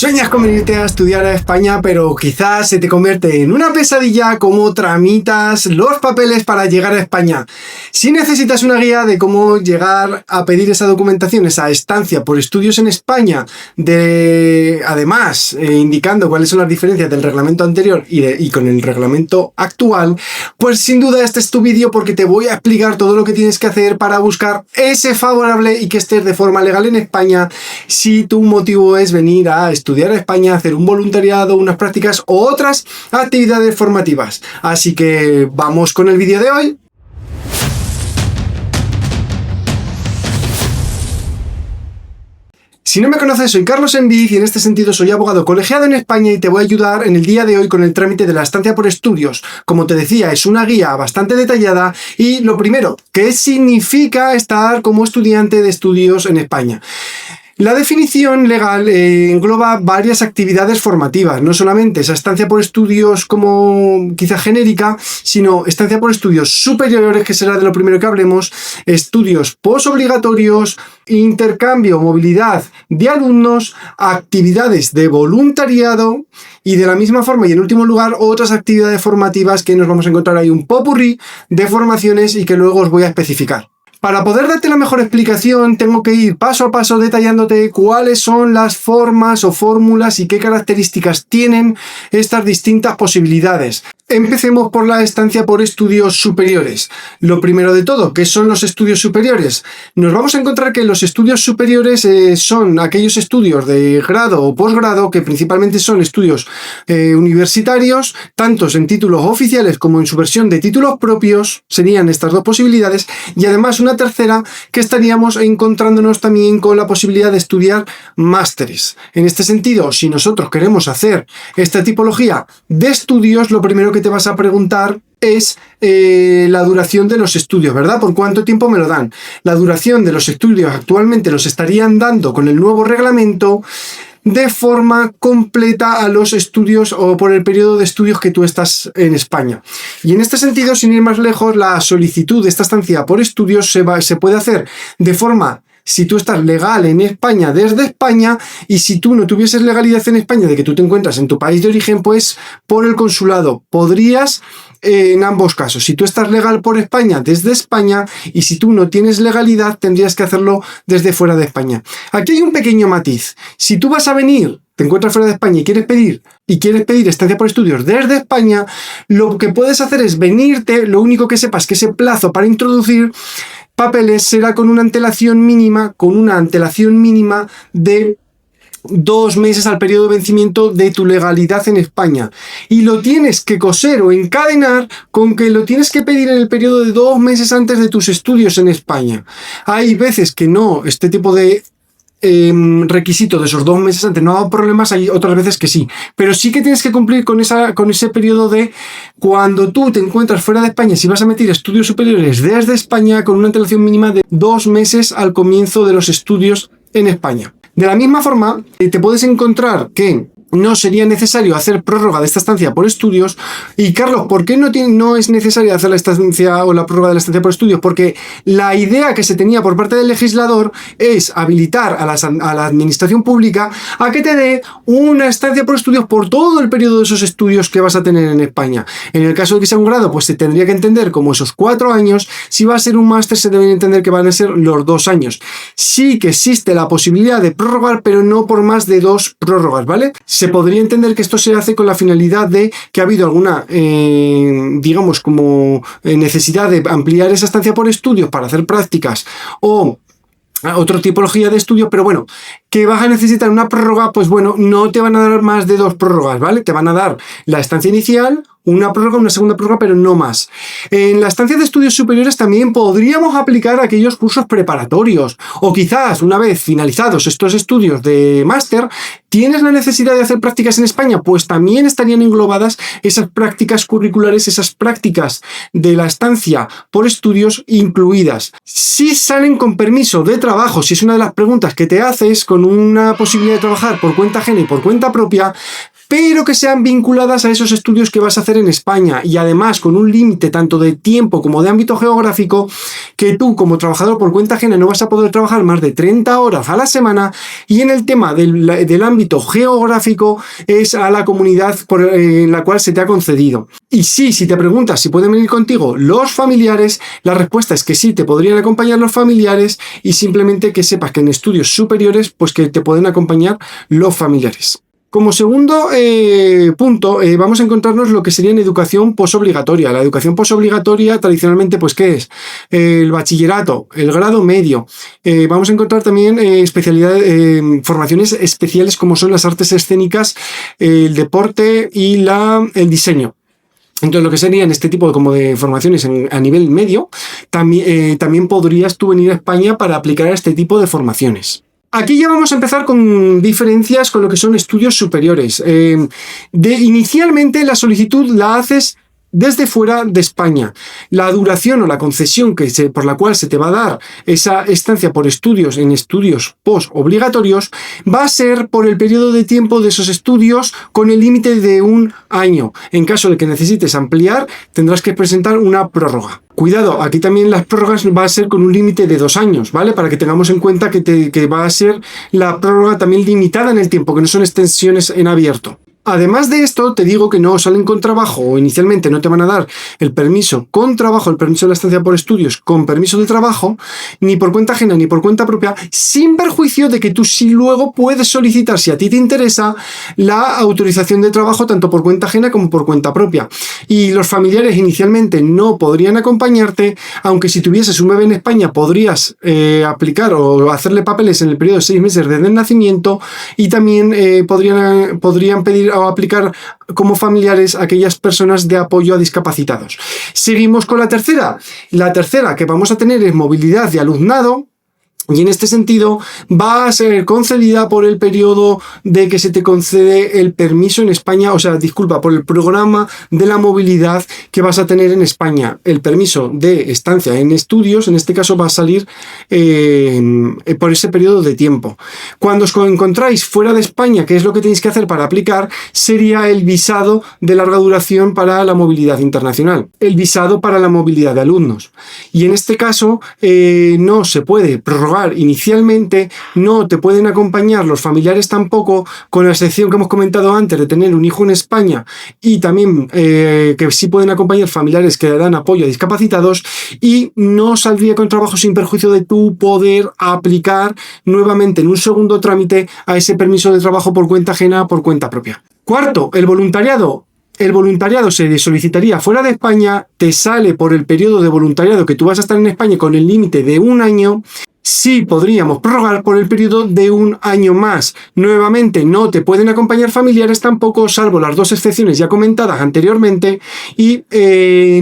Sueñas con venirte a estudiar a España, pero quizás se te convierte en una pesadilla cómo tramitas los papeles para llegar a España. Si necesitas una guía de cómo llegar a pedir esa documentación, esa estancia por estudios en España, además indicando cuáles son las diferencias del reglamento anterior y con el reglamento actual, pues sin duda este es tu vídeo, porque te voy a explicar todo lo que tienes que hacer para buscar ese favorable y que estés de forma legal en España si tu motivo es venir a estudiar a España, hacer un voluntariado, unas prácticas o otras actividades formativas. Así que vamos con el vídeo de hoy. Si no me conoces, soy Carlos Enviz y en este sentido soy abogado colegiado en España y te voy a ayudar en el día de hoy con el trámite de la estancia por estudios. Como te decía, es una guía bastante detallada y lo primero, ¿qué significa estar como estudiante de estudios en España? La definición legal engloba varias actividades formativas, no solamente esa estancia por estudios como quizá genérica, sino estancia por estudios superiores, que será de lo primero que hablemos, estudios posobligatorios, intercambio, movilidad de alumnos, actividades de voluntariado y de la misma forma y en último lugar otras actividades formativas que nos vamos a encontrar ahí un popurrí de formaciones y que luego os voy a especificar. Para poder darte la mejor explicación, tengo que ir paso a paso detallándote cuáles son las formas o fórmulas y qué características tienen estas distintas posibilidades. Empecemos por la estancia por estudios superiores. Lo primero de todo, ¿qué son los estudios superiores? Nos vamos a encontrar que los estudios superiores son aquellos estudios de grado o posgrado, que principalmente son estudios universitarios, tantos en títulos oficiales como en su versión de títulos propios, serían estas dos posibilidades, y además una tercera que estaríamos encontrándonos también con la posibilidad de estudiar másteres. En este sentido, si nosotros queremos hacer esta tipología de estudios, lo primero que te vas a preguntar es la duración de los estudios, ¿verdad? ¿Por cuánto tiempo me lo dan? La duración de los estudios actualmente los estarían dando con el nuevo reglamento de forma completa a los estudios o por el periodo de estudios que tú estás en España. Y en este sentido, sin ir más lejos, la solicitud de esta estancia por estudios se puede hacer de forma, si tú estás legal en España, desde España, y si tú no tuvieses legalidad en España, de que tú te encuentras en tu país de origen, pues por el consulado. Podrías en ambos casos. Si tú estás legal por España, desde España, y si tú no tienes legalidad, tendrías que hacerlo desde fuera de España. Aquí hay un pequeño matiz. Si tú vas a venir, te encuentras fuera de España y quieres pedir estancia por estudios desde España, lo que puedes hacer es venirte. Lo único que sepas que ese plazo para introducir papeles será con una antelación mínima de 2 meses al periodo de vencimiento de tu legalidad en España, y lo tienes que coser o encadenar con que lo tienes que pedir en el periodo de 2 meses antes de tus estudios en España. Hay veces que no, este tipo de requisito de esos 2 meses antes no ha dado problemas, hay otras veces que sí, pero sí que tienes que cumplir con ese periodo de cuando tú te encuentras fuera de España. Si vas a meter estudios superiores desde España, con una antelación mínima de 2 meses al comienzo de los estudios en España. De la misma forma, te puedes encontrar que no sería necesario hacer prórroga de esta estancia por estudios. Y Carlos, ¿por qué no es necesario hacer la estancia o la prórroga de la estancia por estudios? Porque la idea que se tenía por parte del legislador es habilitar a la administración pública a que te dé una estancia por estudios por todo el periodo de esos estudios que vas a tener en España. En el caso de que sea un grado, pues se tendría que entender como esos 4 años. Si va a ser un máster, se deben entender que van a ser los 2 años. Sí que existe la posibilidad de prorrogar, pero no por más de 2 prórrogas, ¿vale? Se podría entender que esto se hace con la finalidad de que ha habido alguna, necesidad de ampliar esa estancia por estudios para hacer prácticas o otra tipología de estudio, pero bueno, que vas a necesitar una prórroga, pues bueno, no te van a dar más de 2 prórrogas, ¿vale? Te van a dar la estancia inicial, una prórroga, una segunda prórroga, pero no más. En la estancia de estudios superiores también podríamos aplicar aquellos cursos preparatorios, o quizás una vez finalizados estos estudios de máster, ¿tienes la necesidad de hacer prácticas en España? Pues también estarían englobadas esas prácticas curriculares, esas prácticas de la estancia por estudios incluidas. Si salen con permiso de trabajo, si es una de las preguntas que te haces, con una posibilidad de trabajar por cuenta ajena y por cuenta propia, pero que sean vinculadas a esos estudios que vas a hacer en España y además con un límite tanto de tiempo como de ámbito geográfico, que tú como trabajador por cuenta ajena no vas a poder trabajar más de 30 horas a la semana, y en el tema del ámbito geográfico es a la comunidad en la cual se te ha concedido. Y sí, si te preguntas si pueden venir contigo los familiares, la respuesta es que sí, te podrían acompañar los familiares, y simplemente que sepas que en estudios superiores pues que te pueden acompañar los familiares. Como segundo punto, vamos a encontrarnos lo que sería en educación posobligatoria. La educación posobligatoria tradicionalmente, pues ¿qué es? El bachillerato, el grado medio. Vamos a encontrar también formaciones especiales como son las artes escénicas, el deporte y el diseño. Entonces, lo que serían este tipo de formaciones a nivel medio, también podrías tú venir a España para aplicar a este tipo de formaciones. Aquí ya vamos a empezar con diferencias con lo que son estudios superiores. Inicialmente la solicitud la haces desde fuera de España. La duración o la concesión por la cual se te va a dar esa estancia por estudios en estudios postobligatorios va a ser por el periodo de tiempo de esos estudios con el límite de 1 año. En caso de que necesites ampliar, tendrás que presentar una prórroga. Cuidado, aquí también las prórrogas va a ser con un límite de 2 años, ¿vale? Para que tengamos en cuenta que va a ser la prórroga también limitada en el tiempo, que no son extensiones en abierto. Además de esto, te digo que no salen con trabajo, o inicialmente no te van a dar el permiso con trabajo, el permiso de la estancia por estudios con permiso de trabajo, ni por cuenta ajena ni por cuenta propia, sin perjuicio de que tú sí luego puedes solicitar, si a ti te interesa, la autorización de trabajo tanto por cuenta ajena como por cuenta propia. Y los familiares inicialmente no podrían acompañarte, aunque si tuvieses un bebé en España podrías aplicar o hacerle papeles en el periodo de 6 meses desde el nacimiento, y también podrían pedir o aplicar como familiares a aquellas personas de apoyo a discapacitados. Seguimos con la tercera. La tercera que vamos a tener es movilidad de alumnado. Y en este sentido va a ser concedida por el periodo de que se te concede el permiso en España, por el programa de la movilidad que vas a tener en España. El permiso de estancia en estudios, en este caso, va a salir por ese periodo de tiempo. Cuando os encontráis fuera de España, ¿qué es lo que tenéis que hacer para aplicar? Sería el visado de larga duración para la movilidad internacional, el visado para la movilidad de alumnos. Y en este caso no se puede prorrogar inicialmente, no te pueden acompañar los familiares tampoco, con la excepción que hemos comentado antes de tener un hijo en España, y también que sí pueden acompañar familiares que dan apoyo a discapacitados, y no saldría con trabajo sin perjuicio de tu poder aplicar nuevamente en un segundo trámite a ese permiso de trabajo por cuenta ajena por cuenta propia. Cuarto, el voluntariado. El voluntariado se solicitaría fuera de España, te sale por el periodo de voluntariado que tú vas a estar en España con el límite de 1 año. Sí podríamos prorrogar por el periodo de 1 año más. Nuevamente, no te pueden acompañar familiares tampoco, salvo las 2 excepciones ya comentadas anteriormente, y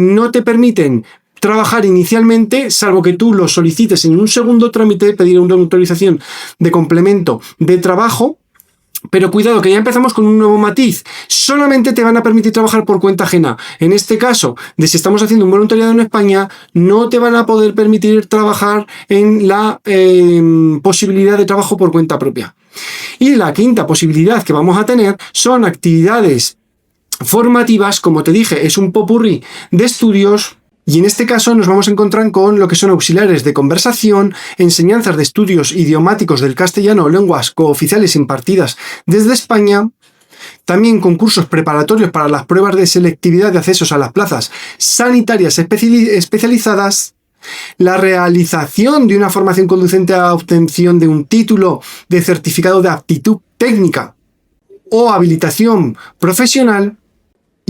no te permiten trabajar inicialmente, salvo que tú lo solicites en un segundo trámite, pedir una autorización de complemento de trabajo. Pero cuidado, que ya empezamos con un nuevo matiz. Solamente te van a permitir trabajar por cuenta ajena. En este caso, si estamos haciendo un voluntariado en España, no te van a poder permitir trabajar en la posibilidad de trabajo por cuenta propia. Y la quinta posibilidad que vamos a tener son actividades formativas. Como te dije, es un popurrí de estudios. Y en este caso nos vamos a encontrar con lo que son auxiliares de conversación, enseñanzas de estudios idiomáticos del castellano o lenguas cooficiales impartidas desde España, también concursos preparatorios para las pruebas de selectividad de accesos a las plazas sanitarias especializadas, la realización de una formación conducente a la obtención de un título de certificado de aptitud técnica o habilitación profesional.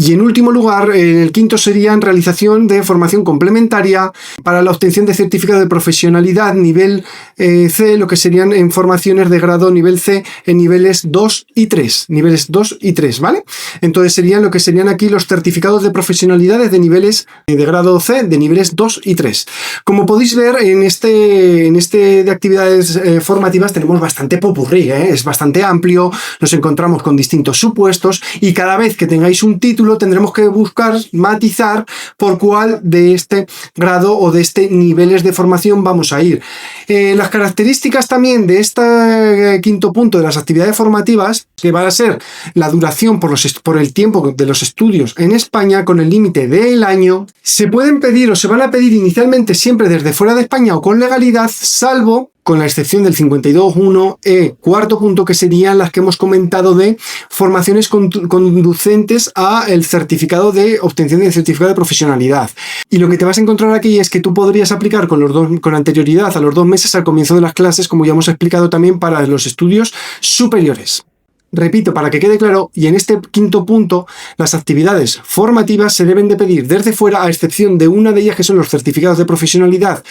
Y en último lugar, el quinto sería en realización de formación complementaria para la obtención de certificado de profesionalidad nivel C, lo que serían en formaciones de grado nivel C en niveles 2 y 3. Niveles 2 y 3, ¿vale? Entonces serían lo que serían aquí los certificados de profesionalidades de niveles de grado C de niveles 2 y 3. Como podéis ver, en este de actividades formativas tenemos bastante popurrí, es bastante amplio, nos encontramos con distintos supuestos, y cada vez que tengáis un título cálculo tendremos que buscar matizar por cuál de este grado o de este niveles de formación vamos a ir. Las características también de este quinto punto de las actividades formativas, que va a ser la duración por el tiempo de los estudios en España con el límite del año, se pueden pedir o se van a pedir inicialmente siempre desde fuera de España o con legalidad, salvo con la excepción del 52.1e, cuarto punto, que serían las que hemos comentado de formaciones conducentes a el certificado de obtención del certificado de profesionalidad. Y lo que te vas a encontrar aquí es que tú podrías aplicar con anterioridad a los 2 meses al comienzo de las clases, como ya hemos explicado también para los estudios superiores. Repito, para que quede claro, y en este quinto punto, las actividades formativas se deben de pedir desde fuera, a excepción de una de ellas, que son los certificados de profesionalidad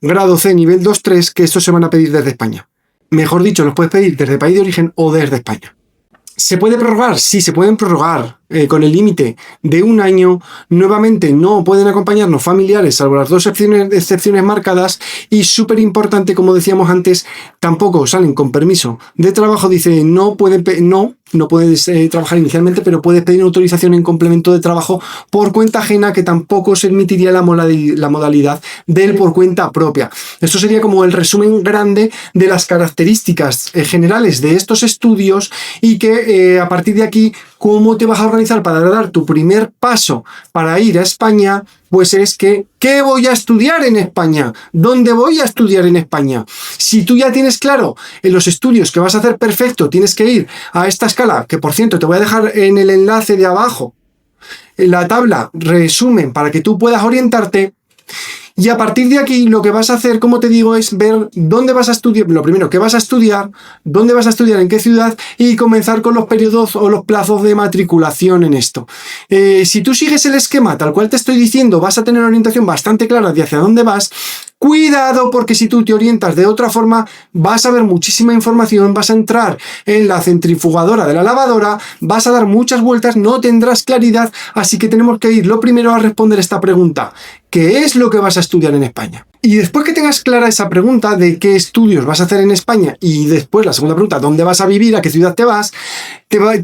grado C, nivel 2-3, que estos se van a pedir desde España. Mejor dicho, los puedes pedir desde el país de origen o desde España. ¿Se puede prorrogar? Sí, se pueden prorrogar con el límite de 1 año. Nuevamente, no pueden acompañarnos familiares, salvo las 2 excepciones marcadas. Y súper importante, como decíamos antes, tampoco salen con permiso de trabajo. Dice, no puedes trabajar inicialmente, pero puedes pedir una autorización en complemento de trabajo por cuenta ajena, que tampoco se admitiría la modalidad del por cuenta propia. Esto sería como el resumen grande de las características generales de estos estudios, y que a partir de aquí, ¿cómo te vas a organizar para dar tu primer paso para ir a España? Pues es que, ¿qué voy a estudiar en España? ¿Dónde voy a estudiar en España? Si tú ya tienes claro en los estudios que vas a hacer, perfecto, tienes que ir a esta escala, que por cierto te voy a dejar en el enlace de abajo, en la tabla resumen, para que tú puedas orientarte. Y a partir de aquí lo que vas a hacer, como te digo, es ver dónde vas a estudiar, lo primero, qué vas a estudiar, dónde vas a estudiar, en qué ciudad, y comenzar con los periodos o los plazos de matriculación en esto. Si tú sigues el esquema tal cual te estoy diciendo, vas a tener una orientación bastante clara de hacia dónde vas. Cuidado, porque si tú te orientas de otra forma, vas a ver muchísima información, vas a entrar en la centrifugadora de la lavadora, vas a dar muchas vueltas, no tendrás claridad, así que tenemos que ir lo primero a responder esta pregunta: ¿qué es lo que vas a estudiar en España? Y después que tengas clara esa pregunta de qué estudios vas a hacer en España, y después la segunda pregunta, ¿dónde vas a vivir? ¿A qué ciudad te vas?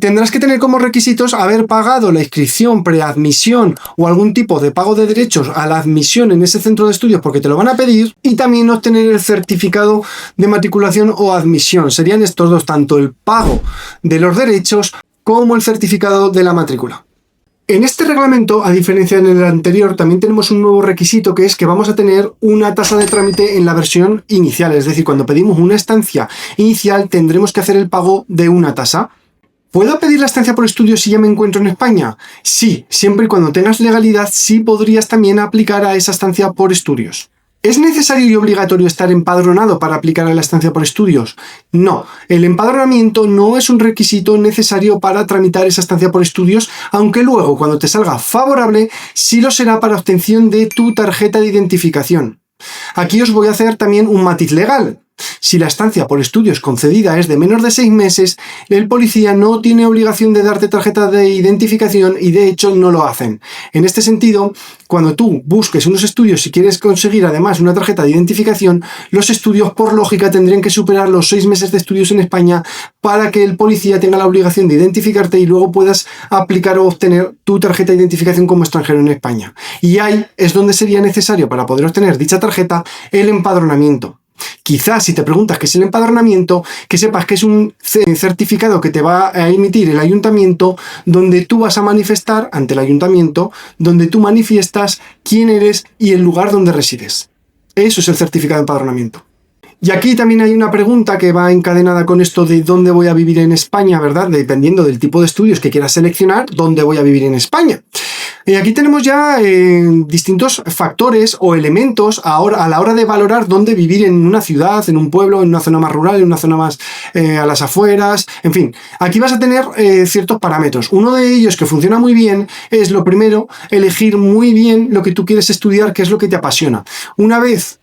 Tendrás que tener como requisitos haber pagado la inscripción, preadmisión o algún tipo de pago de derechos a la admisión en ese centro de estudios, porque te lo van a pedir, y también obtener el certificado de matriculación o admisión. Serían estos dos, tanto el pago de los derechos como el certificado de la matrícula. En este reglamento, a diferencia del anterior, también tenemos un nuevo requisito, que es que vamos a tener una tasa de trámite en la versión inicial. Es decir, cuando pedimos una estancia inicial, tendremos que hacer el pago de una tasa. ¿Puedo pedir la estancia por estudios si ya me encuentro en España? Sí, siempre y cuando tengas legalidad, sí podrías también aplicar a esa estancia por estudios. ¿Es necesario y obligatorio estar empadronado para aplicar a la estancia por estudios? No, el empadronamiento no es un requisito necesario para tramitar esa estancia por estudios, aunque luego, cuando te salga favorable, sí lo será para obtención de tu tarjeta de identificación. Aquí os voy a hacer también un matiz legal. Si la estancia por estudios concedida es de menos de 6 meses, el policía no tiene obligación de darte tarjeta de identificación, y de hecho no lo hacen. En este sentido, cuando tú busques unos estudios, si quieres conseguir además una tarjeta de identificación, los estudios por lógica tendrían que superar los 6 meses de estudios en España para que el policía tenga la obligación de identificarte y luego puedas aplicar o obtener tu tarjeta de identificación como extranjero en España. Y ahí es donde sería necesario, para poder obtener dicha tarjeta, el empadronamiento. Quizás si te preguntas qué es el empadronamiento, que sepas que es un certificado que te va a emitir el ayuntamiento, donde tú vas a manifestar ante el ayuntamiento, donde tú manifiestas quién eres y el lugar donde resides. Eso es el certificado de empadronamiento. Y aquí también hay una pregunta que va encadenada con esto de dónde voy a vivir en España, ¿verdad? Dependiendo del tipo de estudios que quieras seleccionar, dónde voy a vivir en España. Y aquí tenemos ya distintos factores o elementos a la hora de valorar dónde vivir en una ciudad, en un pueblo, en una zona más rural, en una zona más a las afueras, en fin. Aquí vas a tener ciertos parámetros. Uno de ellos que funciona muy bien es, lo primero, elegir muy bien lo que tú quieres estudiar, qué es lo que te apasiona. Una vez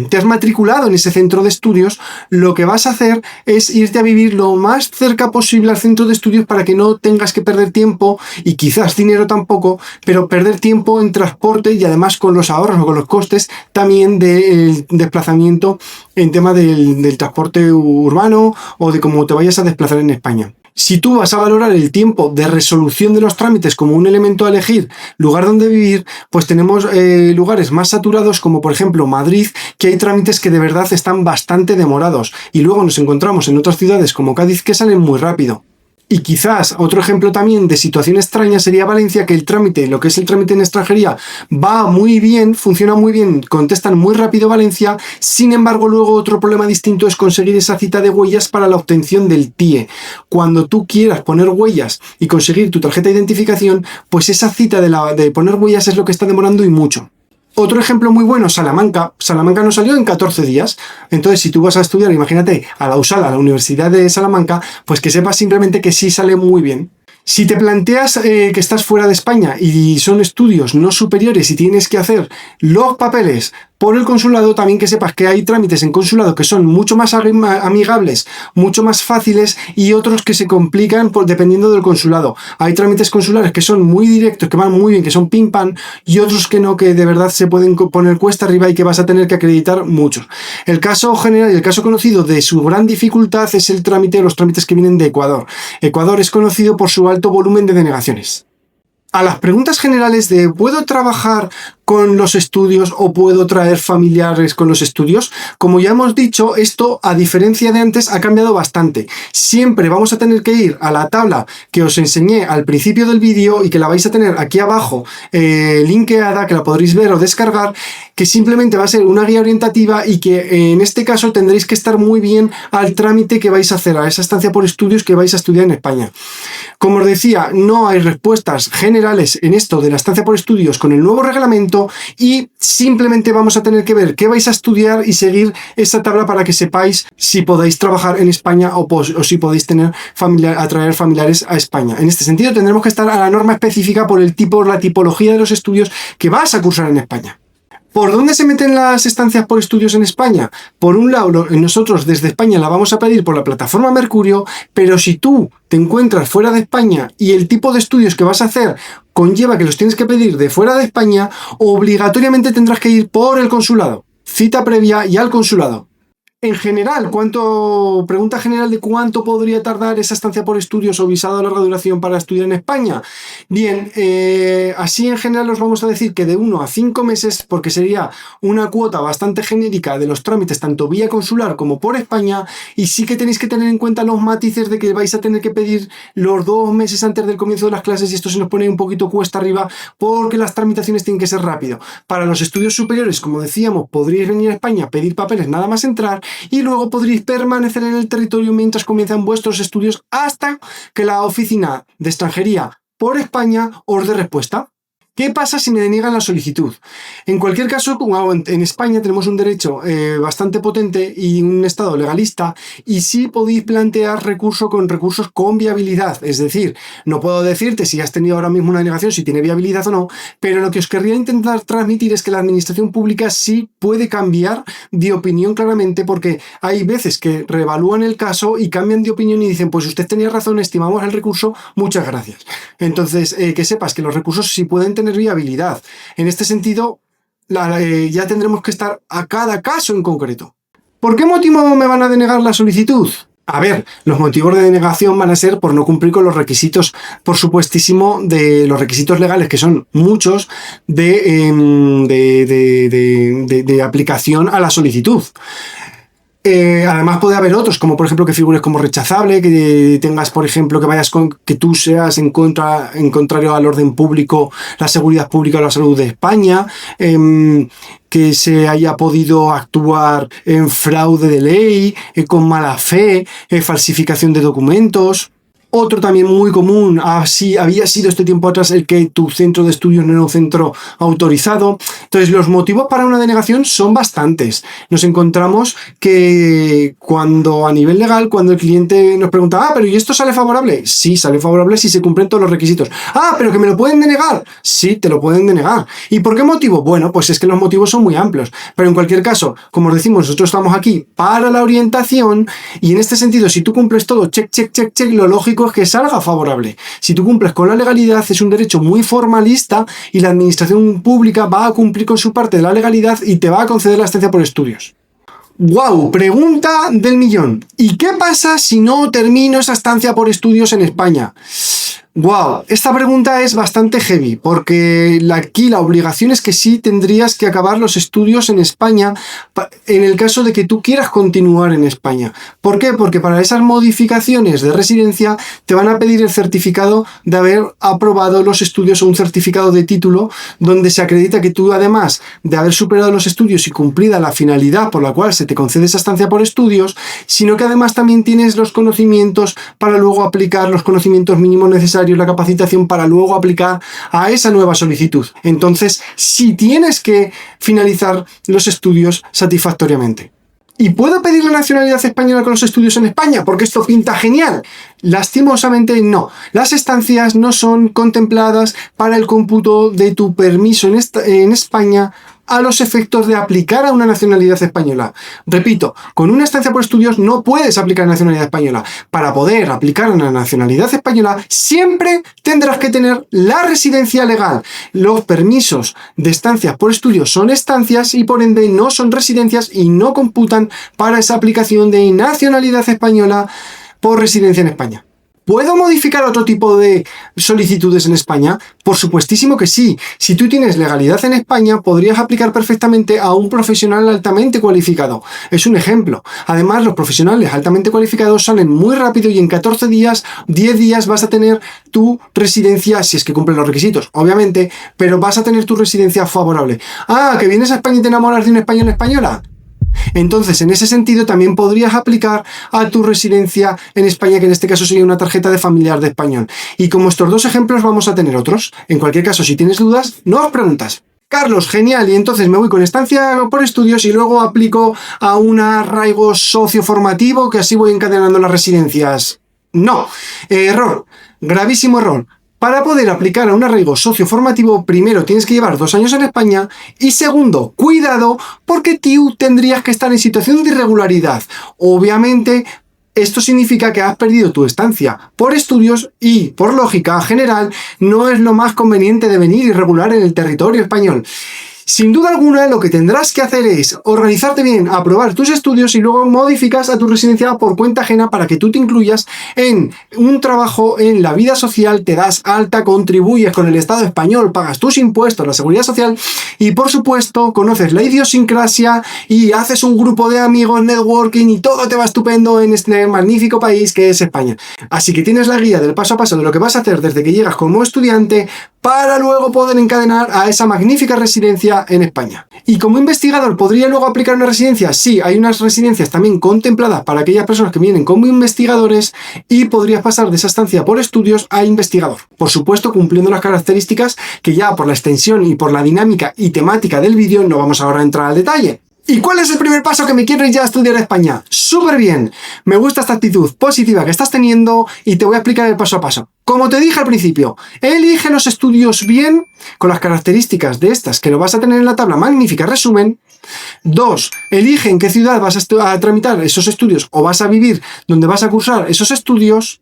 te has matriculado en ese centro de estudios, lo que vas a hacer es irte a vivir lo más cerca posible al centro de estudios, para que no tengas que perder tiempo y quizás dinero tampoco, pero perder tiempo en transporte, y además con los ahorros o con los costes también del desplazamiento en tema del transporte urbano o de cómo te vayas a desplazar en España. Si tú vas a valorar el tiempo de resolución de los trámites como un elemento a elegir lugar donde vivir, pues tenemos lugares más saturados como por ejemplo Madrid, que hay trámites que de verdad están bastante demorados, y luego nos encontramos en otras ciudades como Cádiz que salen muy rápido. Y quizás otro ejemplo también de situación extraña sería Valencia, que el trámite, lo que es el trámite en extranjería, va muy bien, funciona muy bien, contestan muy rápido Valencia. Sin embargo, luego otro problema distinto es conseguir esa cita de huellas para la obtención del TIE. Cuando tú quieras poner huellas y conseguir tu tarjeta de identificación, pues esa cita de poner huellas es lo que está demorando y mucho. Otro ejemplo muy bueno, Salamanca. Salamanca nos salió en 14 días. Entonces, si tú vas a estudiar, imagínate, a la USAL, a la Universidad de Salamanca, pues que sepas simplemente que sí sale muy bien. Si te planteas que estás fuera de España y son estudios no superiores y tienes que hacer los papeles por el consulado, también que sepas que hay trámites en consulado que son mucho más amigables, mucho más fáciles, y otros que se complican dependiendo del consulado. Hay trámites consulares que son muy directos, que van muy bien, que son pim pam, y otros que no, que de verdad se pueden poner cuesta arriba y que vas a tener que acreditar muchos. El caso general y el caso conocido de su gran dificultad es los trámites que vienen de Ecuador. Ecuador es conocido por su alto volumen de denegaciones. A las preguntas generales de ¿puedo trabajar con los estudios o puedo traer familiares con los estudios? Como ya hemos dicho, esto, a diferencia de antes, ha cambiado bastante. Siempre vamos a tener que ir a la tabla que os enseñé al principio del vídeo y que la vais a tener aquí abajo linkeada, que la podréis ver o descargar, que simplemente va a ser una guía orientativa y que en este caso tendréis que estar muy bien al trámite que vais a hacer, a esa estancia por estudios que vais a estudiar en España. Como os decía, no hay respuestas generales en esto de la estancia por estudios con el nuevo reglamento, y simplemente vamos a tener que ver qué vais a estudiar y seguir esa tabla para que sepáis si podéis trabajar en España o si podéis atraer familiares a España. En este sentido tendremos que estar a la norma específica por la tipología de los estudios que vas a cursar en España. ¿Por dónde se meten las estancias por estudios en España? Por un lado, nosotros desde España la vamos a pedir por la plataforma Mercurio, pero si tú te encuentras fuera de España y el tipo de estudios que vas a hacer conlleva que los tienes que pedir de fuera de España, obligatoriamente tendrás que ir por el consulado. Cita previa y al consulado. En general, pregunta general de cuánto podría tardar esa estancia por estudios o visado a larga duración para estudiar en España. Bien, así en general os vamos a decir que de 1 a 5 meses, porque sería una cuota bastante genérica de los trámites, tanto vía consular como por España, y sí que tenéis que tener en cuenta los matices de que vais a tener que pedir los 2 meses antes del comienzo de las clases, y esto se nos pone un poquito cuesta arriba porque las tramitaciones tienen que ser rápido. Para los estudios superiores, como decíamos, podríais venir a España, pedir papeles nada más entrar, y luego podréis permanecer en el territorio mientras comienzan vuestros estudios hasta que la oficina de extranjería por España os dé respuesta. ¿Qué pasa si me deniegan la solicitud? En cualquier caso, como en España tenemos un derecho bastante potente y un estado legalista, y sí podéis plantear recursos con viabilidad. Es decir, no puedo decirte si has tenido ahora mismo una denegación, si tiene viabilidad o no, pero lo que os querría intentar transmitir es que la administración pública sí puede cambiar de opinión claramente, porque hay veces que reevalúan el caso y cambian de opinión y dicen, pues usted tenía razón, estimamos el recurso, muchas gracias. Entonces, que sepas que los recursos sí pueden tener viabilidad. En este sentido, ya tendremos que estar a cada caso en concreto. ¿Por qué motivo me van a denegar la solicitud? A ver, los motivos de denegación van a ser por no cumplir con los requisitos, por supuestísimo, de los requisitos legales, que son muchos, de aplicación a la solicitud. Además puede haber otros, como por ejemplo que figures como rechazable, que tengas, por ejemplo, que tú seas contrario al orden público, la seguridad pública o la salud de España, que se haya podido actuar en fraude de ley, con mala fe, falsificación de documentos. Otro también muy común había sido este tiempo atrás el que tu centro de estudios no era un centro autorizado. Entonces, los motivos para una denegación son bastantes. Nos encontramos que cuando a nivel legal, cuando el cliente nos pregunta, pero ¿y esto sale favorable? Sí, sale favorable si se cumplen todos los requisitos. Pero que me lo pueden denegar. Sí, te lo pueden denegar. ¿Y por qué motivo? Bueno, pues es que los motivos son muy amplios. Pero en cualquier caso, como os decimos, nosotros estamos aquí para la orientación, y en este sentido, si tú cumples todo, check, lo lógico es que salga favorable. Si tú cumples con la legalidad, es un derecho muy formalista y la administración pública va a cumplir con su parte de la legalidad y te va a conceder la estancia por estudios. ¡Wow! Pregunta del millón. ¿Y qué pasa si no termino esa estancia por estudios en España? Wow, esta pregunta es bastante heavy, porque aquí la obligación es que sí tendrías que acabar los estudios en España en el caso de que tú quieras continuar en España. ¿Por qué? Porque para esas modificaciones de residencia te van a pedir el certificado de haber aprobado los estudios o un certificado de título donde se acredita que tú, además de haber superado los estudios y cumplida la finalidad por la cual se te concede esa estancia por estudios, sino que además también tienes los conocimientos para luego aplicar los conocimientos mínimos necesarios, la capacitación para luego aplicar a esa nueva solicitud. Entonces, sí tienes que finalizar los estudios satisfactoriamente. ¿Y puedo pedir la nacionalidad española con los estudios en España? Porque esto pinta genial. Lastimosamente no. Las estancias no son contempladas para el cómputo de tu permiso en España a los efectos de aplicar a una nacionalidad española. Repito, con una estancia por estudios no puedes aplicar nacionalidad española. Para poder aplicar a una nacionalidad española siempre tendrás que tener la residencia legal. Los permisos de estancias por estudios son estancias y por ende no son residencias y no computan para esa aplicación de nacionalidad española por residencia en España. ¿Puedo modificar otro tipo de solicitudes en España? Por supuestísimo que sí. Si tú tienes legalidad en España, podrías aplicar perfectamente a un profesional altamente cualificado. Es un ejemplo. Además, los profesionales altamente cualificados salen muy rápido y en 14 días, 10 días vas a tener tu residencia, si es que cumplen los requisitos, obviamente, pero vas a tener tu residencia favorable. Ah, ¿que vienes a España y te enamoras de un español o española? Entonces, en ese sentido, también podrías aplicar a tu residencia en España, que en este caso sería una tarjeta de familiar de español. Y como estos dos ejemplos, vamos a tener otros. En cualquier caso, si tienes dudas, no os preguntas. Carlos, genial, y entonces me voy con estancia por estudios y luego aplico a un arraigo socioformativo, que así voy encadenando las residencias. No, error, gravísimo error. Para poder aplicar a un arraigo socioformativo, primero tienes que llevar 2 años en España y segundo, cuidado, porque tú tendrías que estar en situación de irregularidad. Obviamente, esto significa que has perdido tu estancia por estudios y, por lógica general, no es lo más conveniente de venir irregular en el territorio español. Sin duda alguna, lo que tendrás que hacer es organizarte bien, aprobar tus estudios y luego modificas a tu residencia por cuenta ajena para que tú te incluyas en un trabajo en la vida social, te das alta, contribuyes con el Estado español, pagas tus impuestos, la seguridad social y, por supuesto, conoces la idiosincrasia y haces un grupo de amigos, networking y todo te va estupendo en este magnífico país que es España. Así que tienes la guía del paso a paso de lo que vas a hacer desde que llegas como estudiante para luego poder encadenar a esa magnífica residencia en España. ¿Y como investigador podría luego aplicar una residencia? Sí, hay unas residencias también contempladas para aquellas personas que vienen como investigadores y podrías pasar de esa estancia por estudios a investigador. Por supuesto, cumpliendo las características que ya por la extensión y por la dinámica y temática del vídeo no vamos ahora a entrar al detalle. ¿Y cuál es el primer paso que me quiero ir ya a estudiar a España? ¡Súper bien! Me gusta esta actitud positiva que estás teniendo y te voy a explicar el paso a paso. Como te dije al principio, elige los estudios bien, con las características de estas que lo vas a tener en la tabla magnífica resumen. 2. Elige en qué ciudad vas a tramitar esos estudios o vas a vivir donde vas a cursar esos estudios.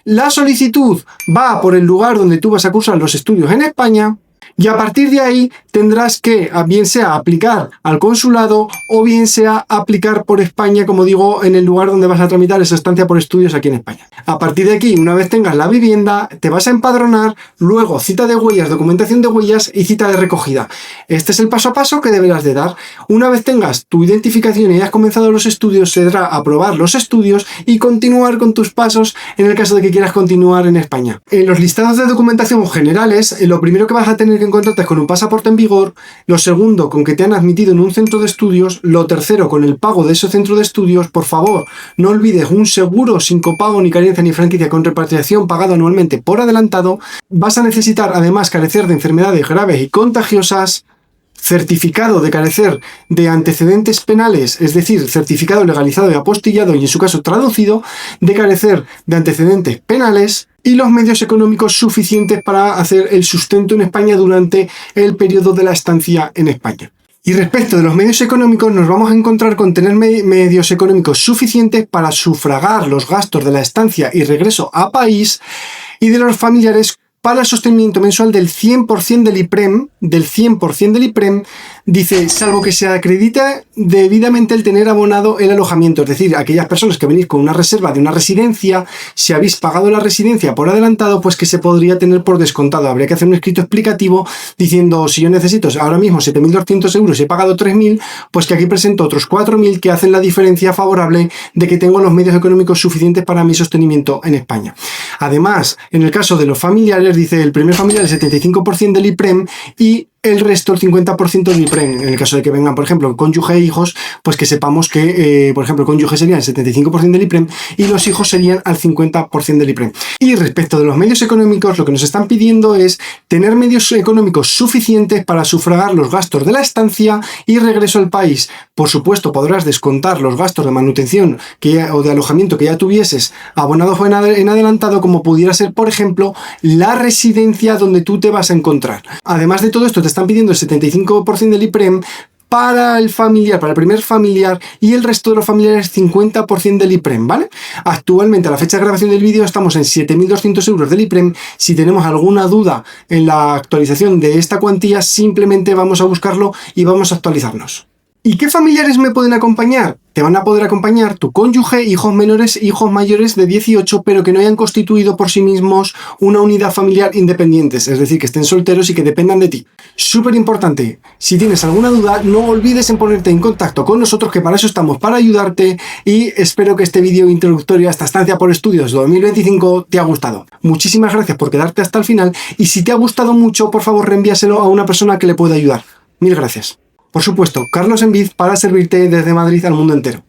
La solicitud va por el lugar donde tú vas a cursar los estudios en España. Y a partir de ahí tendrás que, bien sea aplicar al consulado o bien sea aplicar por España, como digo, en el lugar donde vas a tramitar esa estancia por estudios aquí en España. A partir de aquí, una vez tengas la vivienda, te vas a empadronar, luego cita de huellas, documentación de huellas y cita de recogida. Este es el paso a paso que deberás de dar. Una vez tengas tu identificación y hayas comenzado los estudios, se deberá aprobar los estudios y continuar con tus pasos en el caso de que quieras continuar en España. En los listados de documentación generales, lo primero que vas a tener que encontrarte con un pasaporte en vigor, lo segundo con que te han admitido en un centro de estudios, lo tercero con el pago de ese centro de estudios. Por favor, no olvides un seguro sin copago ni carencia ni franquicia con repatriación pagado anualmente por adelantado. Vas a necesitar además carecer de enfermedades graves y contagiosas, certificado de carecer de antecedentes penales, es decir, certificado legalizado y apostillado y en su caso traducido, de carecer de antecedentes penales y los medios económicos suficientes para hacer el sustento en España durante el periodo de la estancia en España. Y respecto de los medios económicos, nos vamos a encontrar con tener medios económicos suficientes para sufragar los gastos de la estancia y regreso a país y de los familiares para el sostenimiento mensual del 100% del IPREM, dice, salvo que se acredite debidamente el tener abonado el alojamiento, es decir, aquellas personas que venís con una reserva de una residencia, si habéis pagado la residencia por adelantado, pues que se podría tener por descontado. Habría que hacer un escrito explicativo diciendo, si yo necesito ahora mismo 7.200 euros y he pagado 3.000, pues que aquí presento otros 4.000 que hacen la diferencia favorable de que tengo los medios económicos suficientes para mi sostenimiento en España. Además, en el caso de los familiares, dice el primer familiar el 75% del IPREM y el resto, el 50% del IPREM. En el caso de que vengan, por ejemplo, cónyuge e hijos, pues que sepamos que, por ejemplo, el cónyuge sería el 75% del IPREM y los hijos serían al 50% del IPREM. Y respecto de los medios económicos, lo que nos están pidiendo es tener medios económicos suficientes para sufragar los gastos de la estancia y regreso al país. Por supuesto, podrás descontar los gastos de manutención o de alojamiento que ya tuvieses abonados en adelantado, como pudiera ser, por ejemplo, la residencia donde tú te vas a encontrar. Además de todo esto, te están pidiendo el 75% del IPREM para el familiar, para el primer familiar, y el resto de los familiares 50% del IPREM, ¿vale? Actualmente, a la fecha de grabación del vídeo, estamos en 7.200 euros del IPREM. Si tenemos alguna duda en la actualización de esta cuantía, simplemente vamos a buscarlo y vamos a actualizarnos. ¿Y qué familiares me pueden acompañar? Te van a poder acompañar tu cónyuge, hijos menores, hijos mayores de 18, pero que no hayan constituido por sí mismos una unidad familiar independientes, es decir, que estén solteros y que dependan de ti. Súper importante, si tienes alguna duda, no olvides en ponerte en contacto con nosotros, que para eso estamos, para ayudarte, y espero que este vídeo introductorio a esta estancia por estudios 2025 te ha gustado. Muchísimas gracias por quedarte hasta el final, y si te ha gustado mucho, por favor reenvíaselo a una persona que le pueda ayudar. Mil gracias. Por supuesto, Carlos Enviz para servirte desde Madrid al mundo entero.